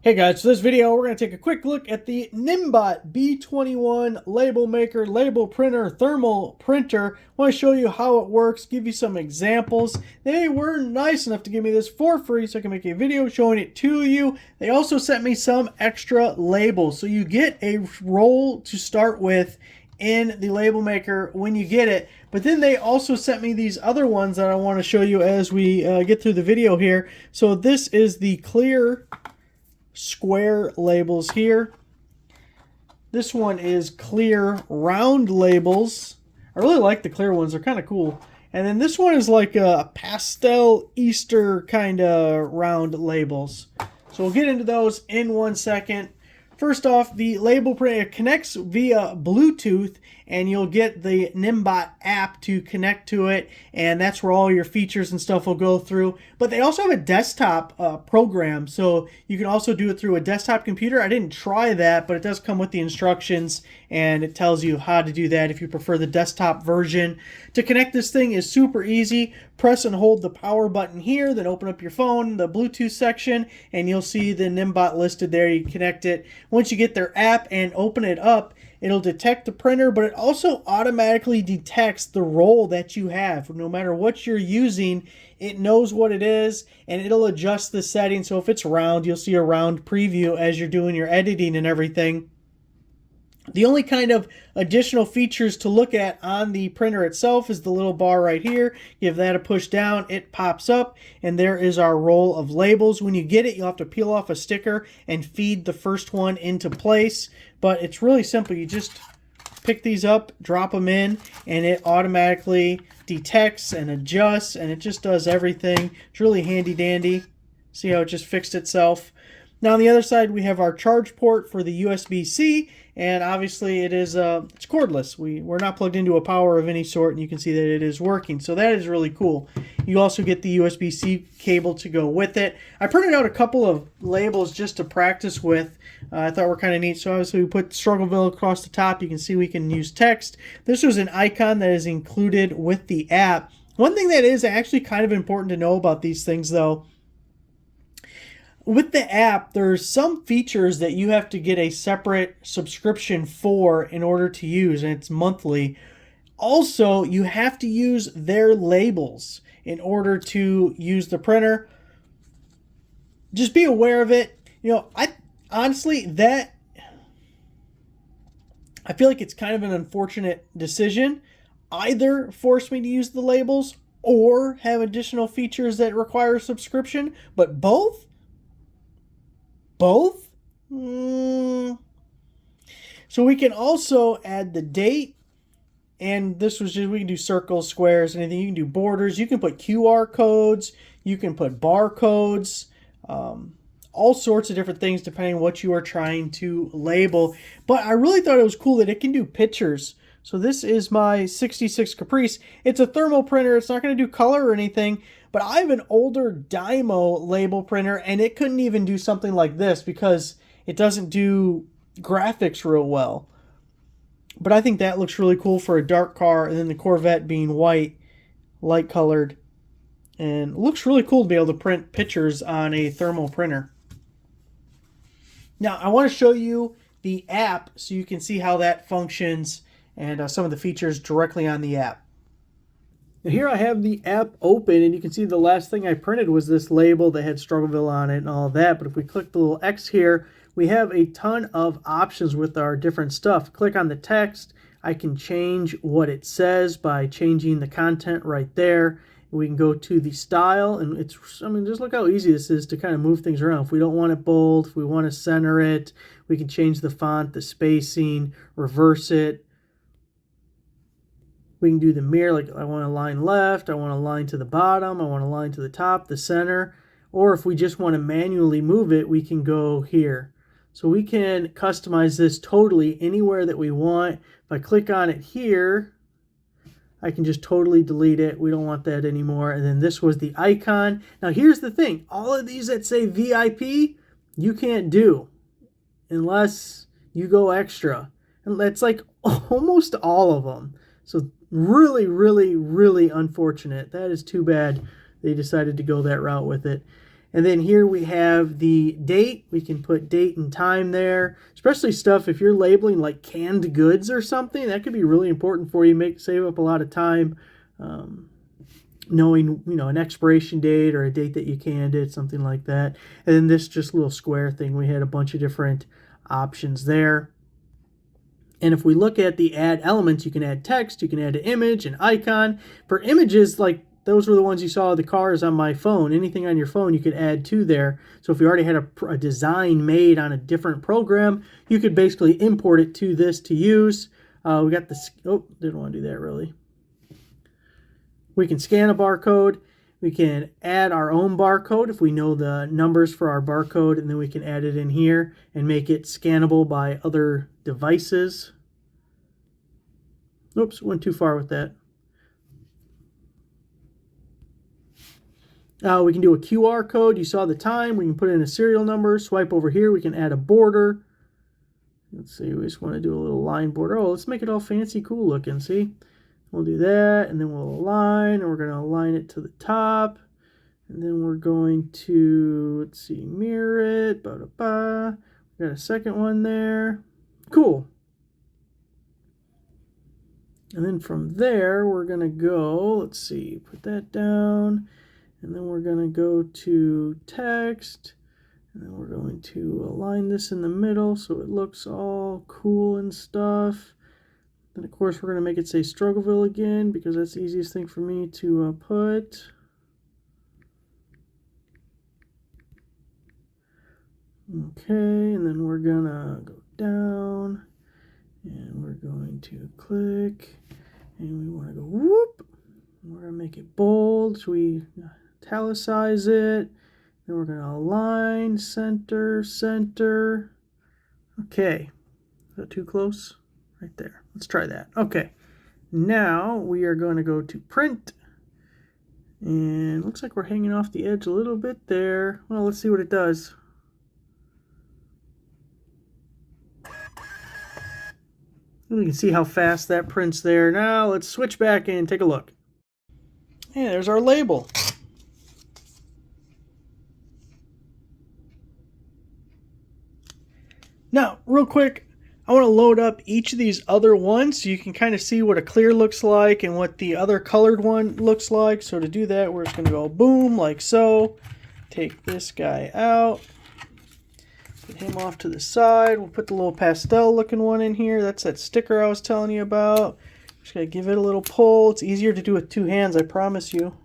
Hey guys, so this video we're going to take a quick look at the NIIMBOT B21 label maker, label printer, thermal printer. I want to show you how it works, give you some examples. They were nice enough to give me this for free so I can make a video showing it to you. They also sent me some extra labels. So you get a roll to start with in the label maker when you get it, but then they also sent me these other ones that I want to show you as we get through the video here. So this is the clear square labels here. This one is clear round labels. I really like the clear ones, they're kind of cool. And then this one is like a pastel Easter kind of round labels. So we'll get into those in 1 second. First off, the label printer connects via Bluetooth, and you'll get the NIIMBOT app to connect to it, and that's where all your features and stuff will go through. But they also have a desktop program, so you can also do it through a desktop computer. I didn't try that, but it does come with the instructions, and it tells you how to do that if you prefer the desktop version. To connect this thing is super easy. Press and hold the power button here, then open up your phone, the Bluetooth section, and you'll see the NIIMBOT listed there. You connect it. Once you get their app and open it up, it'll detect the printer, but it also automatically detects the roll that you have. No matter what you're using, it knows what it is, and it'll adjust the settings. So if it's round, you'll see a round preview as you're doing your editing and everything. The only kind of additional features to look at on the printer itself is the little bar right here. Give that a push down, it pops up, and there is our roll of labels. When you get it, you'll have to peel off a sticker and feed the first one into place. But it's really simple. You just pick these up, drop them in, and it automatically detects and adjusts, and it just does everything. It's really handy dandy. See how it just fixed itself? Now on the other side, we have our charge port for the USB-C, and obviously it is it's cordless. We're not plugged into a power of any sort, and you can see that it is working. So that is really cool. You also get the USB-C cable to go with it. I printed out a couple of labels just to practice with. I thought were kind of neat. So obviously we put Struggleville across the top. You can see we can use text. This was an icon that is included with the app. One thing that is actually kind of important to know about these things though, with the app, there's some features that you have to get a separate subscription for in order to use, and it's monthly. Also, you have to use their labels in order to use the printer. Just be aware of it. You know, I honestly, I feel like it's kind of an unfortunate decision. Either force me to use the labels or have additional features that require a subscription, but both? So we can also add the date, and this was just, we can do circles, squares, anything. You can do borders, you can put QR codes, you can put barcodes, all sorts of different things depending on what you are trying to label. But I really thought it was cool that it can do pictures. So this is my 66 Caprice. It's a thermal printer. It's not going to do color or anything, but I have an older Dymo label printer, and it couldn't even do something like this because it doesn't do graphics real well. But I think that looks really cool for a dark car, and then the Corvette being white, light colored, and it looks really cool to be able to print pictures on a thermal printer. Now I want to show you the app so you can see how that functions and some of the features directly on the app. And here I have the app open, and you can see the last thing I printed was this label that had Struggleville on it and all that. But if we click the little X here, we have a ton of options with our different stuff. Click on the text. I can change what it says by changing the content right there. We can go to the style, and it's, I mean, just look how easy this is to kind of move things around. If we don't want it bold, if we want to center it, we can change the font, the spacing, reverse it. We can do the mirror, like I want a line left, I want a line to the bottom, I want a line to the top, the center. Or if we just want to manually move it, we can go here. So we can customize this totally anywhere that we want. If I click on it here, I can just totally delete it. We don't want that anymore. And then this was the icon. Now here's the thing. All of these that say VIP, you can't do unless you go extra. And that's like almost all of them. So really, really, really unfortunate. That is too bad they decided to go that route with it. And then here we have the date. We can put date and time there, especially stuff if you're labeling like canned goods or something. That could be really important for you. Save up a lot of time knowing, an expiration date or a date that you canned it, something like that. And then this just little square thing, we had a bunch of different options there. And if we look at the add elements, you can add text, you can add an image, an icon. For images, like those were the ones you saw of the cars on my phone. Anything on your phone you could add to there. So if you already had a design made on a different program, you could basically import it to this to use. We got this, didn't want to do that really. We can scan a barcode. We can add our own barcode if we know the numbers for our barcode, and then we can add it in here and make it scannable by other devices. Oops, went too far with that. We can do a QR code. You saw the time. We can put in a serial number. Swipe over here. We can add a border. Let's see. We just want to do a little line border. Oh, let's make it all fancy, cool looking. See? We'll do that, and then we'll align, and we're going to align it to the top. And then we're going to, let's see, mirror it. We got a second one there. Cool. And then from there, we're going to go, let's see, put that down. And then we're going to go to text. And then we're going to align this in the middle so it looks all cool and stuff. Then, of course, we're going to make it say Struggleville again because that's the easiest thing for me to put. Okay, and then we're going to go down. And we're going to click. And we want to go whoop. We're going to make it bold. So we italicize it. Then we're going to align, center, center. Okay. Is that too close? Right there. Let's try that. Okay. Now we are going to go to print. And it looks like we're hanging off the edge a little bit there. Well, let's see what it does. You can see how fast that prints there. Now let's switch back and take a look. And there's our label. Now, real quick, I want to load up each of these other ones so you can kind of see what a clear looks like and what the other colored one looks like. So to do that, we're just going to go boom, like so. Take this guy out. Put him off to the side. We'll put the little pastel looking one in here. That's that sticker I was telling you about. Just got to give it a little pull. It's easier to do with two hands, I promise you.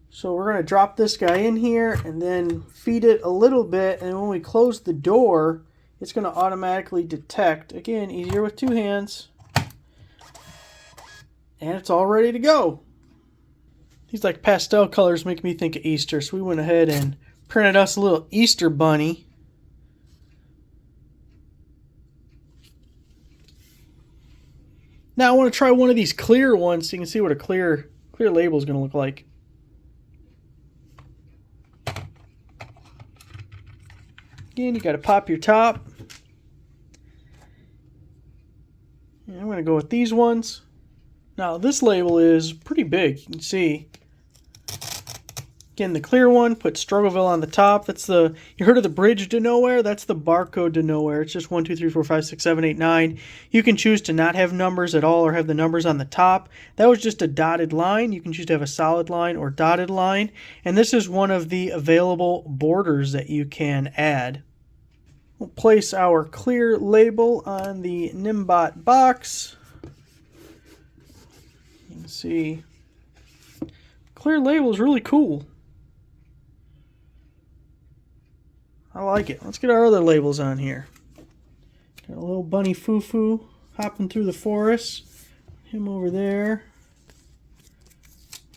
So we're going to drop this guy in here and then feed it a little bit. And when we close the door, it's going to automatically detect. Again, easier with two hands. And it's all ready to go. These like pastel colors make me think of Easter. So we went ahead and printed us a little Easter bunny. Now I want to try one of these clear ones so you can see what a clear label is going to look like. Again, you got to pop your top. And I'm going to go with these ones. Now this label is pretty big. You can see. Again, the clear one, put Struggleville on the top. That's the, you heard of the bridge to nowhere? That's the barcode to nowhere. It's just 1, 2, 3, 4, 5, 6, 7, 8, 9. You can choose to not have numbers at all or have the numbers on the top. That was just a dotted line. You can choose to have a solid line or dotted line. And this is one of the available borders that you can add. We'll place our clear label on the NIIMBOT box. You can see, clear label is really cool. I like it. Let's get our other labels on here. Got a little bunny foo-foo hopping through the forest. Him over there.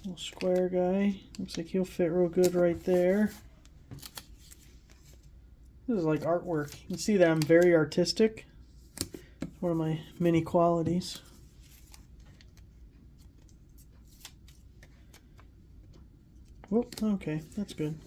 Little square guy. Looks like he'll fit real good right there. This is like artwork. You can see that I'm very artistic. It's one of my many qualities. Whoop, okay, that's good.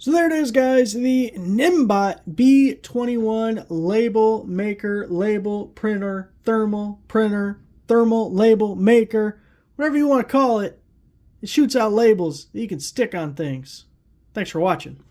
So there it is, guys, the NIIMBOT B21 label maker, label printer, thermal label maker, whatever you want to call it. It shoots out labels that you can stick on things. Thanks for watching.